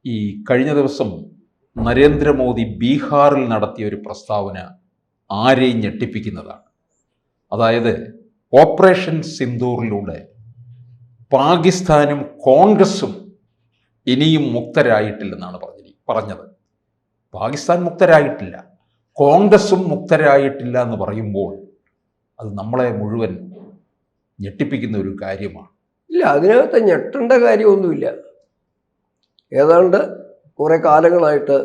ഈ കഴിഞ്ഞ ദിവസം നരേന്ദ്രമോദി ബീഹാറിൽ നടത്തിയ ഒരു പ്രസ്താവന ആരെയും ഞെട്ടിപ്പിക്കുന്നതാണ്. അതായത് ഓപ്പറേഷൻ സിന്ദൂറിലൂടെ പാകിസ്ഥാനും കോൺഗ്രസും ഇനിയും മുക്തരായിട്ടില്ലെന്നാണ് പറഞ്ഞത്. പാകിസ്ഥാൻ മുക്തരായിട്ടില്ല, കോൺഗ്രസും മുക്തരായിട്ടില്ല എന്ന് പറയുമ്പോൾ അത് നമ്മളെ മുഴുവൻ ഞെട്ടിപ്പിക്കുന്ന ഒരു കാര്യമാണ്. ഇല്ല, അതിനകത്ത് ഞെട്ടേണ്ട കാര്യമൊന്നുമില്ല. ഏതാണ്ട് കുറെ കാലങ്ങളായിട്ട്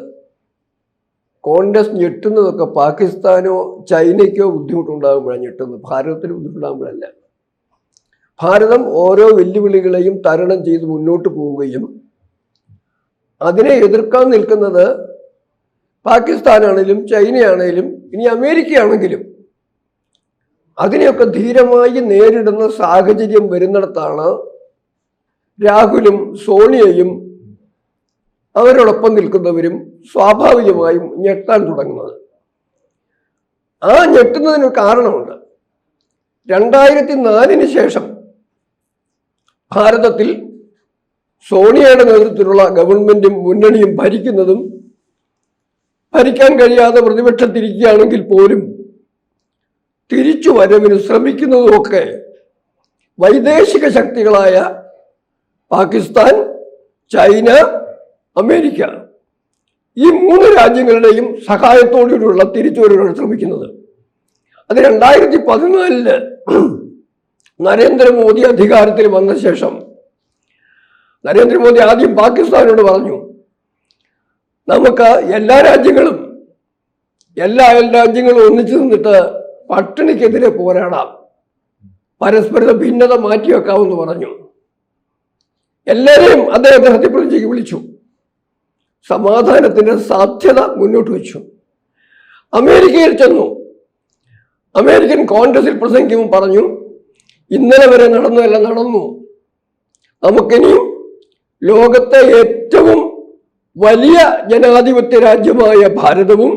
കോൺഗ്രസ് ഞെട്ടുന്നതൊക്കെ പാകിസ്ഥാനോ ചൈനയ്ക്കോ ബുദ്ധിമുട്ടുണ്ടാകുമ്പോഴാണ് ഞെട്ടുന്നത്, ഭാരതത്തിന് ബുദ്ധിമുട്ടുണ്ടാകുമ്പോഴല്ല. ഭാരതം ഓരോ വെല്ലുവിളികളെയും തരണം ചെയ്ത് മുന്നോട്ട് പോവുകയും അതിനെ എതിർക്കാൻ നിൽക്കുന്നത് പാകിസ്ഥാനാണെങ്കിലും ചൈനയാണെങ്കിലും ഇനി അമേരിക്കയാണെങ്കിലും അതിനെയൊക്കെ ധീരമായി നേരിടുന്ന സാഹചര്യം വരുന്നിടത്താണ് രാഹുലും സോണിയയും അവരോടൊപ്പം നിൽക്കുന്നവരും സ്വാഭാവികമായും ഞെട്ടാൻ തുടങ്ങുന്നത്. ആ ഞെട്ടുന്നതിന് കാരണമുണ്ട്. 2004 ശേഷം ഭാരതത്തിൽ സോണിയയുടെ നേതൃത്വത്തിലുള്ള ഗവൺമെന്റും മുന്നണിയും ഭരിക്കുന്നതും ഭരിക്കാൻ കഴിയാതെ പ്രതിപക്ഷത്തിരിക്കുകയാണെങ്കിൽ പോലും തിരിച്ചു വരവിന് ശ്രമിക്കുന്നതുമൊക്കെ വൈദേശിക ശക്തികളായ പാകിസ്ഥാൻ, ചൈന, അമേരിക്ക, ഈ 3 രാജ്യങ്ങളുടെയും സഹായത്തോടുകൂടിയുള്ള തിരിച്ചുവരവാണ് ശ്രമിക്കുന്നത്. അത് 2014 നരേന്ദ്രമോദി അധികാരത്തിൽ വന്ന ശേഷം നരേന്ദ്രമോദി ആദ്യം പാകിസ്ഥാനോട് പറഞ്ഞു, നമുക്ക് എല്ലാ രാജ്യങ്ങളും ഒന്നിച്ചു നിന്നിട്ട് പട്ടിണിക്കെതിരെ പോരാടാം, പരസ്പര ഭിന്നത മാറ്റിവെക്കാമെന്ന് പറഞ്ഞു. എല്ലാവരെയും അദ്ദേഹത്തെ സത്യപ്രതിജ്ഞയ്ക്ക് വിളിച്ചു, സമാധാനത്തിന്റെ സാധ്യത മുന്നോട്ട് വെച്ചു. അമേരിക്കയിൽ ചെന്നു, അമേരിക്കൻ കോൺഗ്രസിൽ പ്രസംഗിക്കുമ്പോൾ പറഞ്ഞു, ഇന്നലെ വരെ നടന്നതല്ല നടന്നു, നമുക്കിനിയും ലോകത്തെ ഏറ്റവും വലിയ ജനാധിപത്യ രാജ്യമായ ഭാരതവും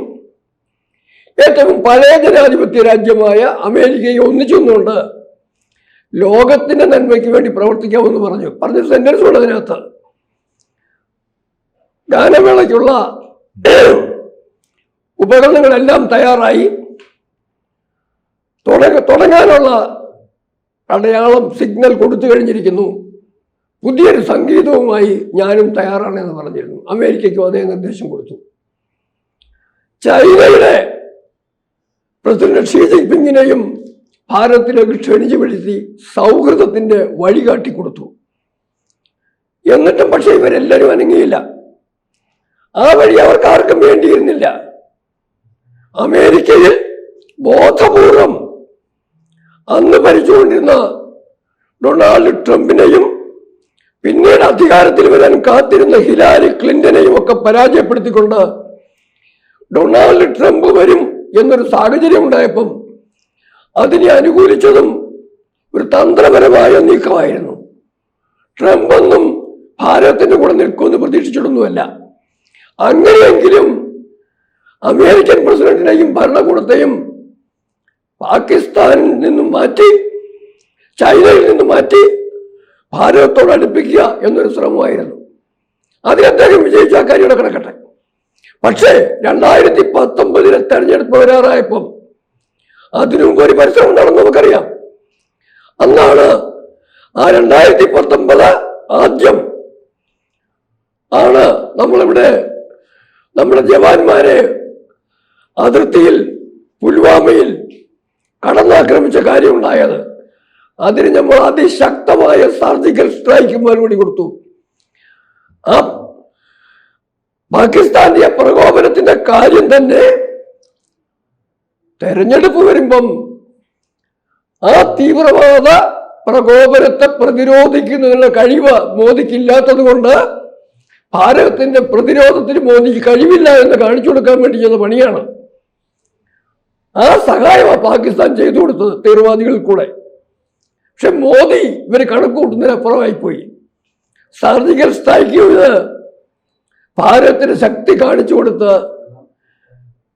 ഏറ്റവും പഴയ ജനാധിപത്യ രാജ്യമായ അമേരിക്കയെ ഒന്നിച്ചുകൊണ്ട് ലോകത്തിന്റെ നന്മയ്ക്ക് വേണ്ടി പ്രവർത്തിക്കാമെന്ന് പറഞ്ഞ സെന്റൻസ് ഉണ്ട് അതിനകത്ത്. ഗാനമേളയ്ക്കുള്ള ഉപകരണങ്ങളെല്ലാം തയ്യാറായി, തുടങ്ങാനുള്ള അടയാളം സിഗ്നൽ കൊടുത്തു കഴിഞ്ഞിരിക്കുന്നു, പുതിയൊരു സംഗീതവുമായി ഞാനും തയ്യാറാണെന്ന് പറഞ്ഞിരുന്നു. അമേരിക്കയ്ക്കും അതേ നിർദ്ദേശം കൊടുത്തു. ചൈനയുടെ പ്രസിഡന്റ് ഷീ ജിൻപിങ്ങിനെയും ഭാരതത്തിലേക്ക് ക്ഷണിച്ചു വിളിച്ച് സൗഹൃദത്തിന്റെ വഴി കാട്ടിക്കൊടുത്തു. എന്നിട്ടും പക്ഷെ ഇവരെല്ലാവരും അനങ്ങിയില്ല. ആ വഴി അവർക്ക് ആർക്കും വേണ്ടിയിരുന്നില്ല. അമേരിക്കയിൽ ബോധപൂർവം അന്ന് ഭരിച്ചുകൊണ്ടിരുന്ന ഡൊണാൾഡ് ട്രംപിനെയും പിന്നീട് അധികാരത്തിൽ വരാൻ കാത്തിരുന്ന ഹിലാരി ക്ലിന്റനെയും ഒക്കെ പരാജയപ്പെടുത്തിക്കൊണ്ട് ഡൊണാൾഡ് ട്രംപ് വരും എന്നൊരു സാഹചര്യം ഉണ്ടായപ്പം അതിനെ അനുകൂലിച്ചതും ഒരു തന്ത്രപരമായ നീക്കമായിരുന്നു. ട്രംപ് ഒന്നും ഭാരതത്തിന്റെ കൂടെ നിൽക്കുമെന്ന് പ്രതീക്ഷിച്ചിട്ടൊന്നുമല്ല. അങ്ങനെയെങ്കിലും അമേരിക്കൻ പ്രസിഡന്റിനെയും ഭരണകൂടത്തെയും പാകിസ്ഥാനിൽ നിന്നും മാറ്റി, ചൈനയിൽ നിന്നും മാറ്റി ഭാരതത്തോട് അടുപ്പിക്കുക എന്നൊരു ശ്രമമായിരുന്നു. അതിൽ അദ്ദേഹം വിജയിച്ച ആ കാര്യം കിടക്കട്ടെ. പക്ഷേ 2019 തെരഞ്ഞെടുപ്പ് വരാറായപ്പം അതിനു മുമ്പ് ഒരു പരിശ്രമം നടന്നു, നമുക്കറിയാം. അന്നാണ് ആ 2019 ആദ്യം ആണ് നമ്മുടെ ജവാന്മാരെ അതിർത്തിയിൽ പുൽവാമയിൽ കടന്നാക്രമിച്ച കാര്യം ഉണ്ടായത്. അതിന് നമ്മൾ അതിശക്തമായ സർജിക്കൽ സ്ട്രൈക്ക് മറുപടി കൊടുത്തു. ആ പാകിസ്ഥാന്റെ പ്രകോപനത്തിന്റെ കാര്യം തന്നെ തെരഞ്ഞെടുപ്പ് വരുമ്പം ആ തീവ്രവാദ പ്രകോപനത്തെ പ്രതിരോധിക്കുന്നതിനുള്ള കഴിവ് മോദിക്കില്ലാത്തത് കൊണ്ട് ഭാരതത്തിന്റെ പ്രതിരോധത്തിന് മോദിക്ക് കഴിവില്ല എന്ന് കാണിച്ചു കൊടുക്കാൻ വേണ്ടി ചെയ്യുന്ന പണിയാണ്. ആ സഹായമാണ് പാകിസ്ഥാൻ ചെയ്തു കൊടുത്തത് തീവ്രവാദികളിൽ കൂടെ. പക്ഷെ മോദി ഇവർ കണക്കുകൂട്ടുന്നതിനപ്പുറമായിപ്പോയി. സർജിക്കൽ സ്ട്രൈക്ക് ചെയ്ത് ഭാരതത്തിന് ശക്തി കാണിച്ചു കൊടുത്ത്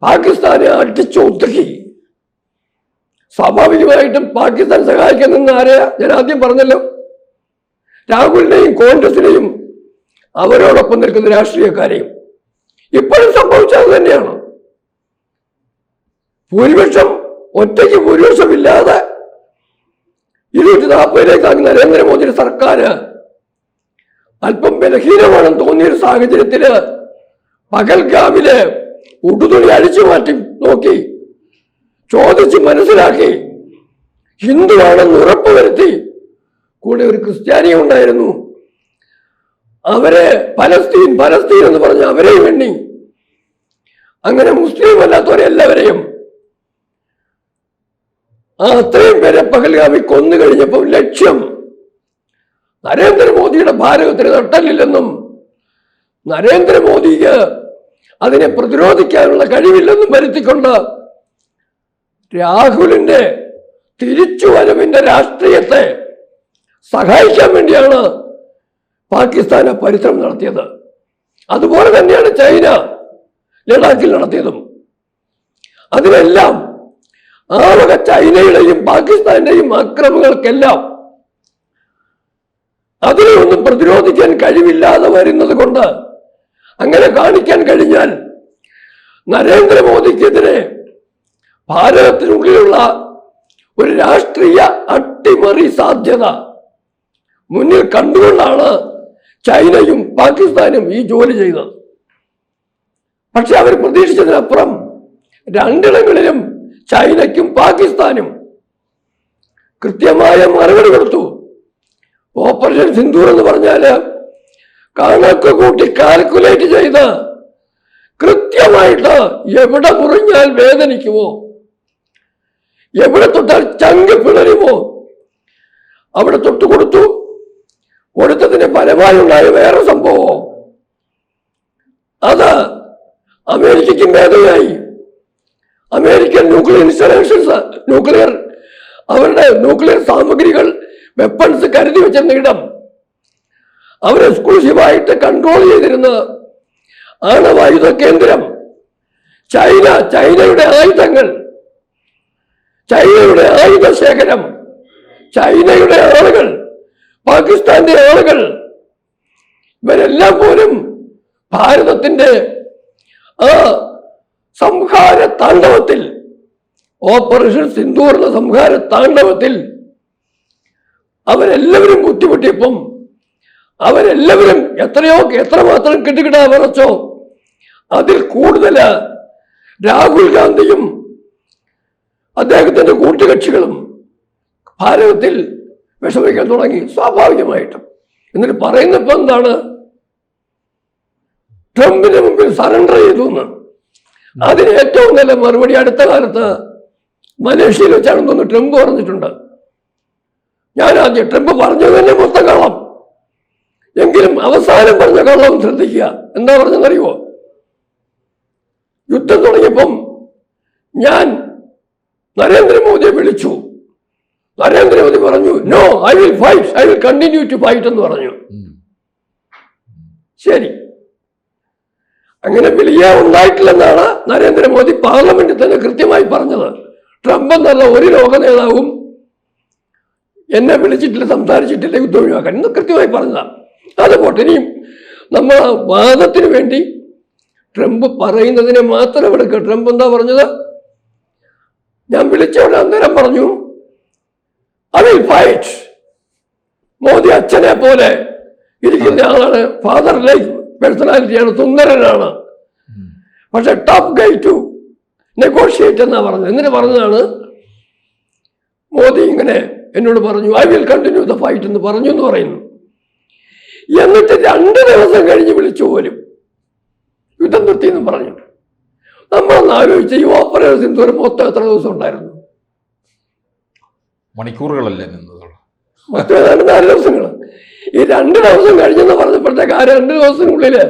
പാകിസ്ഥാനെ അടിച്ചൊതുക്കി. സ്വാഭാവികമായിട്ടും പാകിസ്ഥാൻ സഹായിക്കാൻ നിന്ന് ആരെയാ? ഞാൻ ആദ്യം പറഞ്ഞല്ലോ, രാഹുലിനെയും കോൺഗ്രസിനെയും അവരോടൊപ്പം നിൽക്കുന്ന രാഷ്ട്രീയക്കാരെയും. ഇപ്പോഴും സംഭവിച്ചത് തന്നെയാണ്. ഭൂരിപക്ഷം ഒറ്റയ്ക്ക് ഭൂരിപക്ഷമില്ലാതെ 240 നരേന്ദ്രമോദിയുടെ സർക്കാർ അല്പം ബലഹീനമാണെന്ന് തോന്നിയൊരു സാഹചര്യത്തില് പകൽഗാമില് ഉടുതുണി അഴിച്ചു മാറ്റി നോക്കി, ചോദിച്ച് മനസ്സിലാക്കി, ഹിന്ദുവാണെന്ന് ഉറപ്പുവരുത്തി. കൂടെ ഒരു ക്രിസ്ത്യാനിയും ഉണ്ടായിരുന്നു. അവരെ പലസ്തീൻ എന്ന് പറഞ്ഞ് അവരെയും എണ്ണി. അങ്ങനെ മുസ്ലിം അല്ലാത്തവരെല്ലാവരെയും അത്രയും പേരെ പകൽഗാമി കൊന്നു കഴിഞ്ഞപ്പോൾ ലക്ഷ്യം നരേന്ദ്രമോദിയുടെ ഭാരതത്തിന് നട്ടല്ലില്ലെന്നും നരേന്ദ്രമോദിക്ക് അതിനെ പ്രതിരോധിക്കാനുള്ള കഴിവില്ലെന്നും വരുത്തിക്കൊണ്ട് രാഹുലിന്റെ തിരിച്ചുവരവിന്റെ രാഷ്ട്രീയത്തെ സഹായിക്കാൻ വേണ്ടിയാണ് പാകിസ്ഥാന് പരിശ്രമം നടത്തിയത്. അതുപോലെ തന്നെയാണ് ചൈന ലഡാക്കിൽ നടത്തിയതും. അതിനെല്ലാം ആ വക ചൈനയുടെയും പാകിസ്ഥാന്റെയും ആക്രമണങ്ങൾക്കെല്ലാം അതിനെ ഒന്നും പ്രതിരോധിക്കാൻ കഴിവില്ലാതെ വരുന്നത് കൊണ്ട്, അങ്ങനെ കാണിക്കാൻ കഴിഞ്ഞാൽ നരേന്ദ്രമോദിക്കെതിരെ ഭാരതത്തിനുള്ളിലുള്ള ഒരു രാഷ്ട്രീയ അട്ടിമറി സാധ്യത മുന്നിൽ കണ്ടുകൊണ്ടാണ് ചൈനയും പാകിസ്ഥാനും ഈ ജോലി ചെയ്തത്. പക്ഷെ അവർ പ്രതീക്ഷിച്ചതിനപ്പുറം രണ്ടിടങ്ങളിലും ചൈനയ്ക്കും പാകിസ്ഥാനും കൃത്യമായ മറുപടി കൊടുത്തു. ഓപ്പറേഷൻ സിന്ദൂർ എന്ന് പറഞ്ഞാല് കണക്ക് കൂട്ടി കാൽക്കുലേറ്റ് ചെയ്ത് കൃത്യമായിട്ട് എവിടെ മുറിഞ്ഞാൽ വേദനിക്കുമോ, എവിടെ തൊട്ടാൽ ചങ്ക് പിളരുമോ അവിടെ തൊട്ട് കൊടുത്തു. കൊടുത്തതിന് ഫലമായുണ്ടായ വേറെ സംഭവം, അത് അമേരിക്കയ്ക്കും ഭേദമായി. അമേരിക്കൻ ന്യൂക്ലിയർ ഇൻസ്റ്റലേഷൻസ്, അവരുടെ ന്യൂക്ലിയർ സാമഗ്രികൾ, വെപ്പൺസ് കരുതി വെച്ചിരുന്ന ഇടം, അവർ എക്സ്ക്ലൂസീവായിട്ട് കൺട്രോൾ ചെയ്തിരുന്ന ആണവായുധ കേന്ദ്രം, ചൈനയുടെ ആയുധങ്ങൾ, ചൈനയുടെ ആയുധ ശേഖരം, ചൈനയുടെ ആളുകൾ, പാകിസ്ഥാന്റെ ആളുകൾ, ഇവരെല്ലാം പോലും ഭാരതത്തിന്റെ ആ സംഹാര താണ്ഡവത്തിൽ, ഓപ്പറേഷൻ സിന്ദൂർ എന്ന സംഹാര താണ്ഡവത്തിൽ അവരെല്ലാവരും ബുദ്ധിമുട്ടിയപ്പം അവരെല്ലാവരും എത്രമാത്രം കിടുകിടാ വിറച്ചോ അതിൽ കൂടുതൽ രാഹുൽ ഗാന്ധിയും അദ്ദേഹത്തിന്റെ കൂട്ടുകക്ഷികളും ഭാരതത്തിൽ വിഷമിക്കാൻ തുടങ്ങി, സ്വാഭാവികമായിട്ടും. എന്നിട്ട് പറയുന്നപ്പോ എന്താണ്, ട്രംപിന്റെ മുമ്പിൽ സറണ്ടർ ചെയ്തു എന്ന്. അതിന് ഏറ്റവും നല്ല മറുപടി അടുത്ത കാലത്ത് മലേഷ്യയിൽ വെച്ചാണെന്ന് തോന്നുന്നു ട്രംപ് പറഞ്ഞിട്ടുണ്ട്. ഞാൻ ആദ്യം ട്രംപ് പറഞ്ഞത് തന്നെ മൊത്തം കള്ളം, എങ്കിലും അവസാനം പറഞ്ഞ കള്ളം ശ്രദ്ധിക്കുക. എന്താ പറഞ്ഞെന്നറിയുമോ? യുദ്ധം തുടങ്ങിയപ്പം ഞാൻ നരേന്ദ്രമോദിയെ വിളിച്ചു. നരേന്ദ്രമോദി പറഞ്ഞു, no, I will fight, I will continue to fight എന്ന് പറഞ്ഞു. ശരി, അങ്ങനെ വിളിയ ഉണ്ടായിട്ടില്ലെന്നാണ് നരേന്ദ്രമോദി പാർലമെന്റിൽ തന്നെ കൃത്യമായി പറഞ്ഞത്. ട്രംപ് എന്നുള്ള ഒരു ലോക നേതാവും എന്നെ വിളിച്ചിട്ടില്ല, സംസാരിച്ചിട്ടില്ല യുദ്ധം ഒഴിവാക്കാൻ എന്ന് കൃത്യമായി പറഞ്ഞതാണ്. അത് പോട്ടെ, ഇനിയും നമ്മൾ വാദത്തിന് വേണ്ടി ട്രംപ് പറയുന്നതിനെ മാത്രം എടുക്കുക. ട്രംപ് എന്താ പറഞ്ഞത്? ഞാൻ വിളിച്ചവിടെ അന്നേരം പറഞ്ഞു, ഐ വിൽ ഫൈറ്റ്. മോദി അച്ഛനെ പോലെ ഇരിക്കുന്ന ആളാണ്, ഫാദർ ലൈക്ക് പേഴ്സണാലിറ്റിയാണ്, സുന്ദരനാണ്, പക്ഷെ ടഫ് ഗൈ ടു നെഗോഷിയേറ്റ് എന്നാ പറഞ്ഞത്. എന്നിട്ട് പറഞ്ഞതാണ് മോദി ഇങ്ങനെ എന്നോട് പറഞ്ഞു, I will continue the fight എന്ന് പറഞ്ഞു എന്ന് പറയുന്നു. എന്നിട്ട് 2 ദിവസം കഴിഞ്ഞ് വിളിച്ചു പോലും യുദ്ധം നിർത്തിയെന്നും പറഞ്ഞു. നമ്മളൊന്ന് ആലോചിച്ച്, ഈ ഓപ്പറേഷൻ സിന്ദൂർ മൊത്തം എത്ര ദിവസം ഉണ്ടായിരുന്നു? മണിക്കൂറുകളല്ലേ നിന്നത്? മൊത്തം ഏതാണ്ട് 4 ദിവസങ്ങൾ. ഈ 2 ദിവസം കഴിഞ്ഞെന്ന് പറഞ്ഞപ്പോഴത്തേക്ക് ആ 2 ദിവസത്തിനുള്ളില്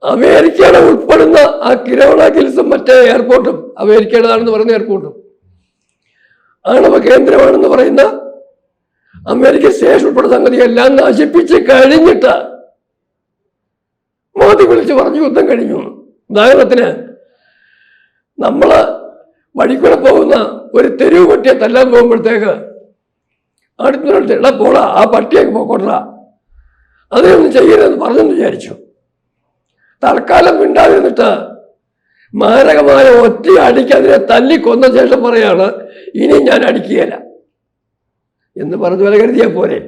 അമേരിക്കയുടെ ഉൾപ്പെടുന്ന ആ കിരോണ ഗിൽസും മറ്റേ എയർപോർട്ടും, അമേരിക്കയുടേതാണെന്ന് പറയുന്ന എയർപോർട്ടും, ആണവ കേന്ദ്രമാണെന്ന് പറയുന്ന അമേരിക്ക സ്റ്റേഷൻ ഉൾപ്പെടുന്ന സംഗതി എല്ലാം നശിപ്പിച്ച് കഴിഞ്ഞിട്ട് മോദി വിളിച്ച് പറഞ്ഞു യുദ്ധം കഴിഞ്ഞു. ഉദാഹരണത്തിന്, നമ്മള് വഴിക്കൂടെ പോകുന്ന ഒരു തെരുവ് പട്ടിയെ തല്ലാൻ പോകുമ്പോഴത്തേക്ക് അടുത്ത പോടാ, ആ പട്ടിയൊക്കെ പോക്കോട്ടാ, അതിനൊന്നും ചെയ്യരുതെന്ന് പറഞ്ഞെന്ന് വിചാരിച്ചു. തൽക്കാലം മിണ്ടാതിരുന്നിട്ട് മാരകമായ ഒറ്റ അടിക്ക് അതിനെ തല്ലിക്കൊന്ന ശേഷം പറയാണ് ഇനി ഞാൻ അടിക്കുകയില്ല എന്ന് പറഞ്ഞു വില കരുതിയാൽ പോരെ.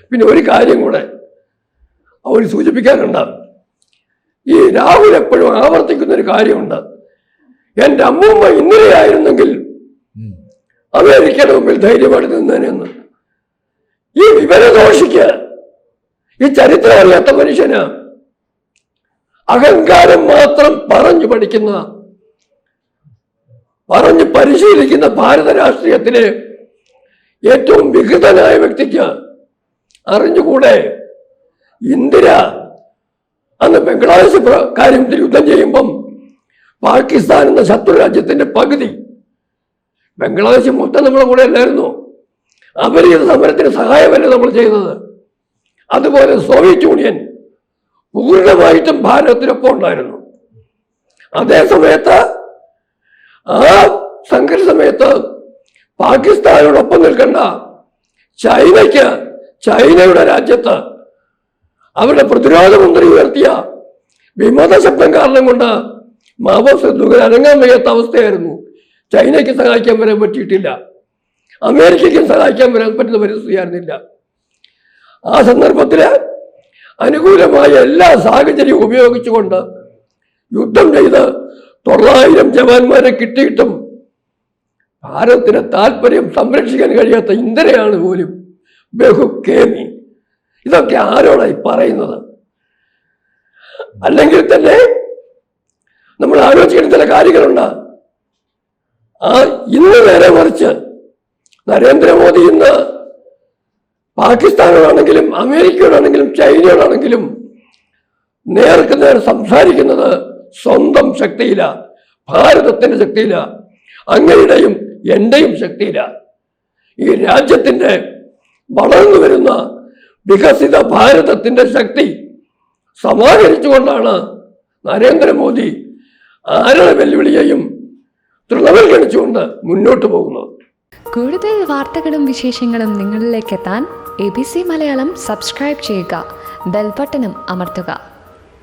പിന്നെ ഒരു കാര്യം കൂടെ അവർ സൂചിപ്പിക്കാനുണ്ട്. ഈ രാഹുൽ എപ്പോഴും ആവർത്തിക്കുന്ന ഒരു കാര്യമുണ്ട്, എൻ്റെ അമ്മൂമ്മ ഇന്നലെയായിരുന്നെങ്കിൽ അമേരിക്കയുടെ മുമ്പിൽ ധൈര്യമായിട്ട് നിന്നേനെന്ന്. ഈ വിവരദോഷിക്ക്, ഈ ചരിത്രം അറിയാത്ത മനുഷ്യന്, അഹങ്കാരം മാത്രം പറഞ്ഞു പഠിക്കുന്ന, പറഞ്ഞു പരിശീലിക്കുന്ന ഭാരത രാഷ്ട്രീയത്തിലെ ഏറ്റവും വികൃതനായ വ്യക്തിക്ക് അറിഞ്ഞുകൂടെ ഇന്ദിര അന്ന് ബംഗ്ലാദേശ് കാര്യത്തിൽ യുദ്ധം ചെയ്യുമ്പം പാകിസ്ഥാൻ എന്ന ശത്രു രാജ്യത്തിന്റെ പകുതി, ബംഗ്ലാദേശ് മൊത്തം നമ്മളെ കൂടെ അല്ലായിരുന്നു, അവർ ചെയ്ത സമരത്തിന് സഹായമല്ലേ നമ്മൾ ചെയ്തത്. അതുപോലെ സോവിയറ്റ് യൂണിയൻ പൂർണ്ണമായിട്ടും ഭാരതത്തിനൊപ്പം ഉണ്ടായിരുന്നു. അതേ സമയത്ത് ആ സംഘർഷ സമയത്ത് പാകിസ്ഥാനോടൊപ്പം നിൽക്കേണ്ട ചൈനയ്ക്ക്, ചൈനയുടെ രാജ്യത്ത് അവരുടെ പ്രതിരോധ മന്ത്രി ഉയർത്തിയ വിമത ശബ്ദം കാരണം കൊണ്ട് മാവോസിദ്ദീഖിന് അനങ്ങാൻ വയ്യാത്ത അവസ്ഥയായിരുന്നു. ചൈനയ്ക്ക് സഹായിക്കാൻ വരാൻ പറ്റിയിട്ടില്ല, അമേരിക്കയ്ക്കും സഹായിക്കാൻ വരാൻ പറ്റുന്ന പരിസ്ഥിതിയായിരുന്നില്ല. ആ സന്ദർഭത്തില് അനുകൂലമായ എല്ലാ സാഹചര്യവും ഉപയോഗിച്ചുകൊണ്ട് യുദ്ധം ചെയ്ത് 900 ജവാന്മാരെ കിട്ടിയിട്ടും ഭാരതത്തിന്റെ താല്പര്യം സംരക്ഷിക്കാൻ കഴിയാത്ത ഇന്ദിരയാണ് പോലും ബഹുക്കേമി. ഇതൊക്കെ ആരോടായി പറയുന്നത്? അല്ലെങ്കിൽ തന്നെ നമ്മൾ ആലോചിക്കുന്ന ചില കാര്യങ്ങളുണ്ട്. ഇന്ന് നേരെ മറിച്ച് നരേന്ദ്രമോദി ഇന്ന് പാകിസ്ഥാനോടാണെങ്കിലും അമേരിക്കയോടാണെങ്കിലും ചൈനയോടാണെങ്കിലും നേർക്ക് നേരെ സംസാരിക്കുന്നത് സ്വന്തം ശക്തിയില്ല, ഭാരതത്തിന്റെ ശക്തിയില്ല, അങ്ങയുടെയും എന്റെയും ശക്തിയില്ല. ഈ രാജ്യത്തിന്റെ വളർന്നു വരുന്ന വികസിത ഭാരതത്തിന്റെ ശക്തി സമാഹരിച്ചുകൊണ്ടാണ് നരേന്ദ്രമോദി ആരുടെ വെല്ലുവിളിയെയും തൃണവൽക്കരിച്ചുകൊണ്ട് മുന്നോട്ട് പോകുന്നത്. കൂടുതൽ വാർത്തകളും വിശേഷങ്ങളും നിങ്ങളിലേക്ക് എത്താൻ ABC മലയാളം സബ്സ്ക്രൈബ് ചെയ്യുക, ബെൽബട്ടനും അമർത്തുക.